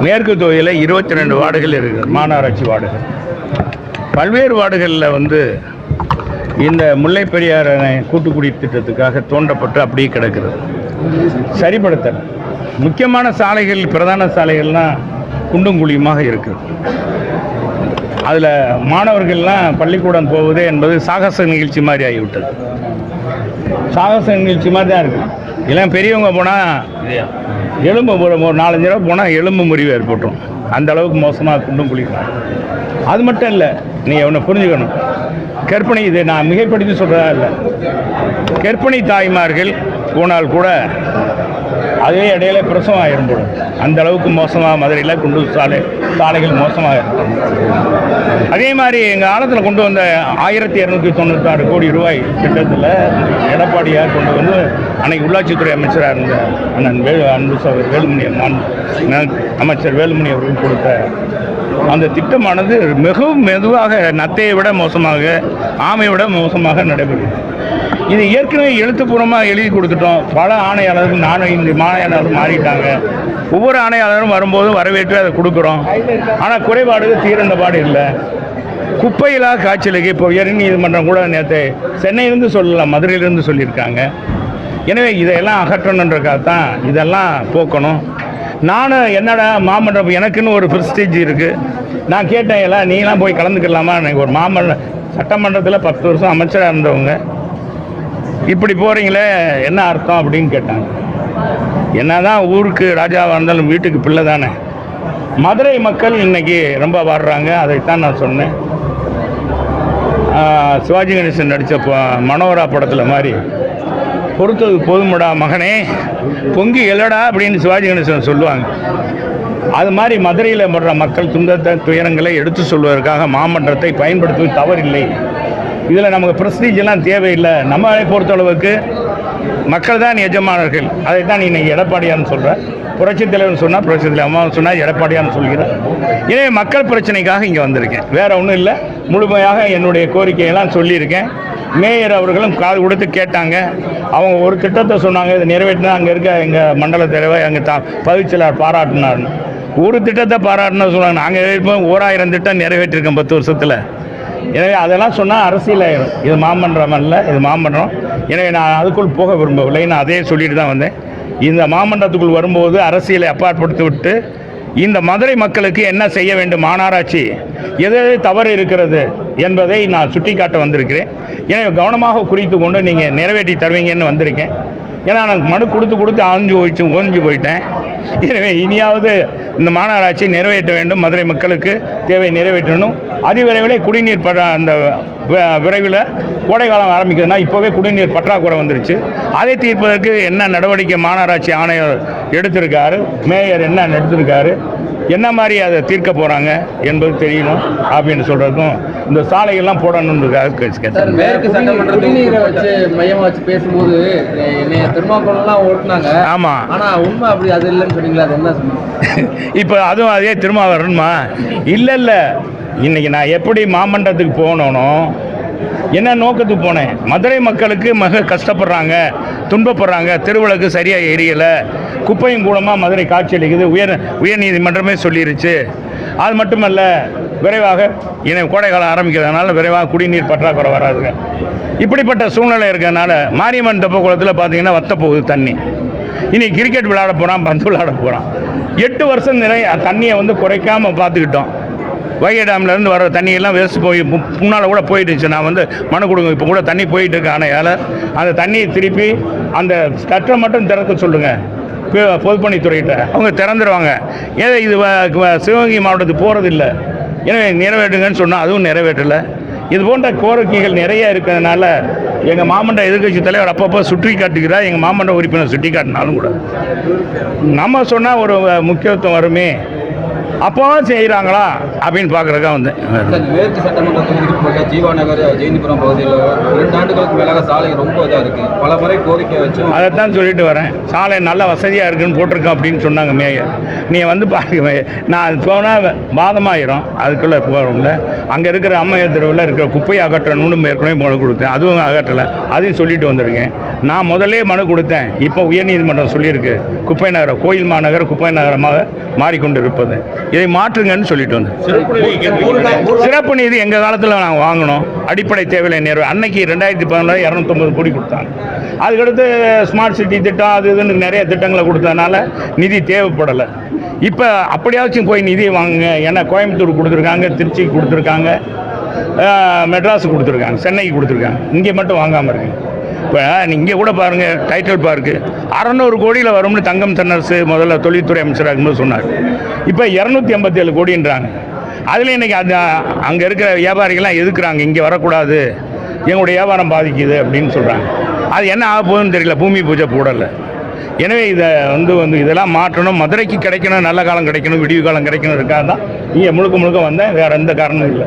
மேற்கு தொகுதியில் 22 வார்டுகள் இருக்குது, மாநகராட்சி வார்டுகள். பல்வேறு வார்டுகளில் இந்த முல்லை பெரியார் அணை கூட்டுக்குடி திட்டத்துக்காக தோண்டப்பட்டு அப்படியே கிடக்கிறது. சரிப்படுத்தல் முக்கியமான சாலைகள், பிரதான சாலைகள்லாம் குண்டும் குழியுமாக இருக்குது. அதில் மாணவர்கள்லாம் பள்ளிக்கூடம் போவது என்பது சாகச நிகழ்ச்சி மாதிரி ஆகிவிட்டது. சாகச நிகழ்ச்சி மாதிரி தான் இருக்குது. இல்லை பெரியவங்க போனால் எலும்பு ஒரு 4-5 தடவை போனால் எலும்பு முறிவு ஏற்பட்டுரும். அந்த அளவுக்கு மோசமாக குண்டும் குழிக்கும். அது மட்டும் இல்லை, நீங்கள் ஒன்று புரிஞ்சுக்கணும். கர்ப்பிணி, இது நான் மிகைப்படுத்தி சொல்கிறதா இல்லை, கர்ப்பிணி தாய்மார்கள் போனால் கூட அதே இடையில பிரசவம் ஆயிரும் போடும். அந்த அளவுக்கு மோசமாக மதுரையில் குண்டு சாலைகள் மோசமாக இருக்கும். அதே மாதிரி எங்கள் காலத்தில் கொண்டு வந்த 1296 கோடி ரூபாய் திட்டத்தில் எடப்பாடியார் கொண்டு வந்து அன்னைக்கு உள்ளாட்சித்துறை அமைச்சராக இருந்த அண்ணன் வேலுமணி அமைச்சர் வேலுமணி அவர்கள் கொடுத்த அந்த திட்டமானது மிகவும் மெதுவாக, நத்தையை விட மோசமாக, ஆமையை விட மோசமாக நடைபெறும். இது ஏற்கனவே எழுத்துப்பூர்வமாக எழுதி கொடுத்துட்டோம். பல ஆணையாளர்கள் 4-5 ஆணையாளர்கள் மாறிட்டாங்க. ஒவ்வொரு ஆணையாளரும் வரும்போது வரவேற்று அதை கொடுக்குறோம். ஆனால் குறைபாடுகள் தீரண்டபாடு இல்லை. குப்பையிலா காய்ச்சலுக்கு இப்போ உயர் நீதிமன்றம் கூட நேற்று சென்னையிலிருந்து சொல்லலாம், மதுரையிலிருந்து சொல்லியிருக்காங்க. எனவே இதையெல்லாம் அகற்றணுன்றக்காகத்தான் இதெல்லாம் போக்கணும். நானும் என்னடா மாமன்றம், எனக்குன்னு ஒரு ப்ரெஸ்டீஜ் இருக்குது. நான் கேட்டேன், எல்லாம் நீலாம் போய் கலந்துக்கலாமா? எனக்கு ஒரு சட்டமன்றத்தில் 10 வருஷம் அமைச்சராக இருந்தவங்க இப்படி போகிறீங்களே என்ன அர்த்தம் அப்படின்னு கேட்டாங்க. என்ன தான் ஊருக்கு ராஜாவாக இருந்தாலும் வீட்டுக்கு பிள்ளை தானே. மதுரை மக்கள் இன்றைக்கி ரொம்ப வாடுறாங்க. அதைத்தான் நான் சொன்னேன். சிவாஜி கணேசன் நடித்த மனோரா படத்தில் மாதிரி பொறுத்தது போதுமடா மகனே, பொங்கி எழடா அப்படின்னு சிவாஜி கணேசன் சொல்லுவாங்க. அது மாதிரி மதுரையில் படுற மக்கள் துன்பத்தை, துயரங்களை எடுத்து சொல்வதற்காக மாமன்றத்தை பயன்படுத்துவது தவறில்லை. இதில் நமக்கு ப்ரெஸ்டீஜெல்லாம் தேவையில்லை. நம்மளை பொறுத்தளவுக்கு மக்கள் தான் எஜமானர்கள். அதைத்தான் இன்னைக்கு எடப்பாடியார்னு சொல்கிறேன். புரட்சித் தலைவர்னு சொன்னால் புரட்சித் தலைவர், அம்மாவும் சொன்னால் எடப்பாடியார்னு சொல்கிறேன். எனவே மக்கள் பிரச்சனைக்காக இங்கே வந்திருக்கேன், வேறு ஒன்றும் இல்லை. முழுமையாக என்னுடைய கோரிக்கையெல்லாம் சொல்லியிருக்கேன். மேயர் அவர்களும் காது கொடுத்து கேட்டாங்க. அவங்க ஒரு திட்டத்தை சொன்னாங்க, இதை நிறைவேற்றினா அங்கே இருக்க எங்கள் மண்டல தலைவர், எங்கள் பதவிச்செயலாளர் பாராட்டினார்னு. ஒரு திட்டத்தை பாராட்டினா சொன்னாங்க. நாங்கள் இப்போ 1000 திட்டம் நிறைவேற்றிருக்கோம் 10 வருஷத்தில். எனவே அதெல்லாம் சொன்னால் அரசியலாயிரும். இது மாமன்றம் அல்ல, இது மாமன்றம். எனவே நான் அதுக்குள் போக விரும்பவில்லை. நான் அதே சொல்லிட்டு தான் வந்தேன். இந்த மாமன்றத்துக்குள் வரும்போது அரசியலை அப்பாற்படுத்தி விட்டு இந்த மதுரை மக்களுக்கு என்ன செய்ய வேண்டும், மாநகராட்சி எது தவறு இருக்கிறது என்பதை நான் சுட்டிக்காட்ட வந்திருக்கிறேன். எனவே கவனமாக குறித்து கொண்டு நீங்கள் நிறைவேற்றி தருவீங்கன்னு வந்திருக்கேன். ஏன்னா நான் மனு கொடுத்து ஓஞ்சி போயிட்டேன். எனவே இனியாவது இந்த மாநகராட்சி நிறைவேற்ற வேண்டும். மதுரை மக்களுக்கு தேவை நிறைவேற்றணும். அதிவிரைவில் குடிநீர் அந்த விரைவில் கோடைக்காலம் ஆரம்பிக்கிறதுனா இப்போவே குடிநீர் பற்றாக்குறை வந்துருச்சு. அதை தீர்ப்பதற்கு என்ன நடவடிக்கை மாநகராட்சி ஆணையர் எடுத்திருக்காரு, மேயர் என்ன எடுத்திருக்காரு, என்ன மாதிரி அதை தீர்க்க போகிறாங்க என்பது தெரியணும் அப்படின்னு சொல்கிறதுக்கும் இந்த சாலைகள்லாம் போடணுன்றதுக்காக கேட்டேன். மேற்கு சட்டமன்றத்தை வச்சு மையமாக வச்சு பேசும்போது திருமாவளவன்லாம் ஓட்டுனாங்க. ஆமாம், ஆனால் உண்மை அப்படி அது இல்லைன்னு சொன்னீங்களா? அது என்ன சொன்னீங்க? இப்போ அதுவும் அதே திருமாவளவன்மா இல்லை. இன்றைக்கி நான் எப்படி மாமன்றத்துக்கு போனோனோ என்ன நோக்கத்துக்கு போனேன், மதுரை மக்களுக்கு மிக கஷ்டப்படுறாங்க, துன்பப்படுறாங்க, தெருவிளக்கு சரியாக எரியலை, குப்பையும் கூடமாக மதுரை காட்சியளிக்குது, உயர் நீதிமன்றமே சொல்லிருச்சு. அது மட்டுமல்ல, விரைவாக கோடைக்காலம் ஆரம்பிக்கிறதுனால விரைவாக குடிநீர் பற்றாக்குறை வராதுங்க. இப்படிப்பட்ட சூழ்நிலை இருக்கிறதுனால மாரியம்மன் தெப்ப குளத்தில் பார்த்தீங்கன்னா வத்த போகுது தண்ணி. இனி கிரிக்கெட் விளையாட போகிறான், பந்து விளையாட போகிறான். 8 வருஷம் தண்ணியை குறைக்காமல் பார்த்துக்கிட்டோம். வைகை டேம்லேருந்து வர தண்ணியெல்லாம் வேஸ்ட் போய் முன்னால் கூட போயிட்டுச்சு. நான் மனு கொடுங்க, இப்போ கூட தண்ணி போயிட்டு இருக்கு. ஆனால் அந்த தண்ணியை திருப்பி அந்த கட்டை மட்டும் திறக்க சொல்லுங்கள் பொதுப்பணித்துறையிட்ட, அவங்க திறந்துடுவாங்க. ஏதோ இது சிவகங்கை மாவட்டத்துக்கு போகிறதில்லை. எனவே நிறைவேற்றுங்கன்னு சொன்னால் அதுவும் நிறைவேற்றலை. இது போன்ற கோரிக்கைகள் நிறைய இருக்கிறதுனால எங்கள் மாமன்ற எதிர்கட்சி தலைவர் அப்பப்போ சுட்டி காட்டுகிறார். எங்கள் மாமன்ற உறுப்பினர் சுட்டி காட்டினாலும் கூட நம்ம சொன்னால் ஒரு முக்கியத்துவம் வருமே, அப்போ செய்கிறாங்களா அப்படின்னு பார்க்குறதுக்காக வந்தேன். மேற்கு சட்டமன்ற தொகுதிக்கு ஜீவா நகர், ஜெயந்திபுரம் பகுதியில் 2 ஆண்டுகளுக்கு மேலாக சாலை ரொம்ப இதாக இருக்குது. பல முறை கோரிக்கை வச்சு அதைத்தான் சொல்லிட்டு வரேன். சாலை நல்ல வசதியாக இருக்குன்னு போட்டிருக்கேன் அப்படின்னு சொன்னாங்க மேயர். நீங்கள் பாருங்க, நான் போனால் வாதமாயிரும். அதுக்குள்ளே போகிறோம்ல, அங்கே இருக்கிற அம்மையார் தெருவில் இருக்கிற குப்பையை அகற்றணும்னு ஏற்கனவே மனு கொடுத்தேன். அதுவும் அகற்றலை. அதையும் சொல்லிட்டு வந்திருக்கேன். நான் முதல்லே மனு கொடுத்தேன். இப்போ உயர்நீதிமன்றம் சொல்லியிருக்கு குப்பை நகரம், கோயில் மாநகர் குப்பை நகரமாக மாறிக்கொண்டு இருப்பது, இதை மாற்றுங்கன்னு சொல்லிட்டு வந்தேன். சிறப்பு நீதி எங்கள் காலத்தில் நாங்கள் வாங்கினோம். அடிப்படை தேவையில்லை நேரம் அன்னைக்கு 2014 250 கோடி கொடுத்தாங்க. அதுக்கடுத்து ஸ்மார்ட் சிட்டி திட்டம் அது இதுன்னு நிறைய திட்டங்களை கொடுத்ததுனால நிதி தேவைப்படலை. இப்போ அப்படியாச்சும் போய் நிதி வாங்குங்க. ஏன்னா கோயம்புத்தூர் கொடுத்துருக்காங்க, திருச்சிக்கு கொடுத்துருக்காங்க, மெட்ராஸு கொடுத்துருக்காங்க, சென்னைக்கு கொடுத்துருக்காங்க. இங்கே மட்டும் வாங்காமல் இருக்குங்க. இப்போ இங்கே கூட பாருங்கள், டைட்டில் பார்க்கு 600 கோடியில் வரும்னு தங்கம் தென்னரசு முதல்ல தொழில்துறை அமைச்சராக இருக்கும்போது சொன்னார். இப்போ 287 கோடின்றாங்க. அதில் இன்றைக்கி அது அங்கே இருக்கிற வியாபாரிகள்லாம் எதுக்குறாங்க, இங்கே வரக்கூடாது, எங்களுடைய வியாபாரம் பாதிக்குது அப்படின்னு சொல்கிறாங்க. அது என்ன ஆக போகுதுன்னு தெரியல. பூமி பூஜை போடலை. எனவே இதை வந்து இதெல்லாம் மாற்றணும். மதுரைக்கு கிடைக்கணும், நல்ல காலம் கிடைக்கணும், விடிவு காலம் கிடைக்கணும் இருக்காது தான் இங்கே முழுக்க வந்தேன். வேறு எந்த காரணமும் இல்லை.